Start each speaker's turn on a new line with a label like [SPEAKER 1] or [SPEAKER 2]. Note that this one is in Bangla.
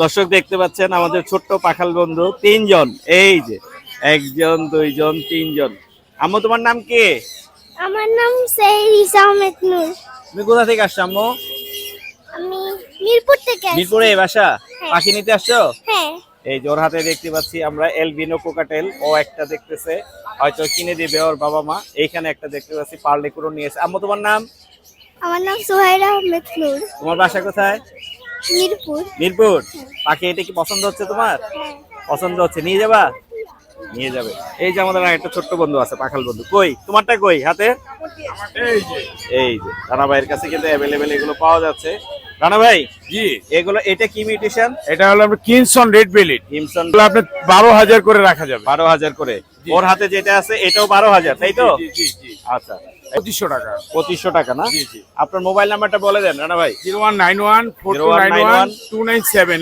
[SPEAKER 1] দর্শক দেখতে পাচ্ছেন আমাদের ছোট্ট পাখাল বন্ধু তিনজন, এই যে একজন দুইজন তিনজন। আম্মু তোমার নাম কি?
[SPEAKER 2] আমার নাম সেহরিস আহমেদ নূর।
[SPEAKER 1] তুমি কোথা থেকে আসছো আম্মু?
[SPEAKER 2] আমি মিরপুর থেকে আসছি।
[SPEAKER 1] মিরপুরে বাসা?
[SPEAKER 2] হ্যাঁ।
[SPEAKER 1] পাখি নিতে আসছো?
[SPEAKER 2] হ্যাঁ।
[SPEAKER 1] এই যে ওর হাতে দেখতে পাচ্ছি আমরা এলবিনো কোকাটেল, ও একটা দেখতেছে হয়তো কিনে দিবে ওর বাবা মা। এইখানে একটা দেখতে পাচ্ছি পার্লে কুরো নিয়েছে। আম্মু তোমার নাম?
[SPEAKER 2] আমার নাম সোহাইরা আহমেদ নূর।
[SPEAKER 1] তোমার বাসা কোথায়?
[SPEAKER 2] মিরপুর।
[SPEAKER 1] মিরপুর। পাখি এটা কি পছন্দ হচ্ছে তোমার?
[SPEAKER 2] হ্যাঁ।
[SPEAKER 1] পছন্দ হচ্ছে, নিয়ে যাবা? নিয়ে যাবে। এই যে আমাদের একটা ছোট্ট বন্ধু আছে পাখাল বন্ধু, কই তোমারটা কই হাতে? এই যে রানা ভাইয়ের কাছে কিন্তু অ্যাভেলেবেল এগুলো পাওয়া যাচ্ছে। রানা ভাই,
[SPEAKER 3] জি,
[SPEAKER 1] এগুলো এটা কি মিউটেশন?
[SPEAKER 3] এটা হলো আপনার কিনসন রেড বেলিট।
[SPEAKER 1] হিমসন।
[SPEAKER 3] এগুলো আপনি 12,000 করে রাখা যাবে।
[SPEAKER 1] 12,000 করে।
[SPEAKER 3] জি।
[SPEAKER 1] ওর হাতে যেটা আছে এটাও 12,000, তাই তো?
[SPEAKER 3] জি জি জি,
[SPEAKER 1] আচ্ছা,
[SPEAKER 3] 2500 টাকা।
[SPEAKER 1] 2500 টাকা না?
[SPEAKER 3] জি জি,
[SPEAKER 1] আপনার মোবাইল নাম্বারটা বলে দেন রানা ভাই।
[SPEAKER 3] 0191 4291 297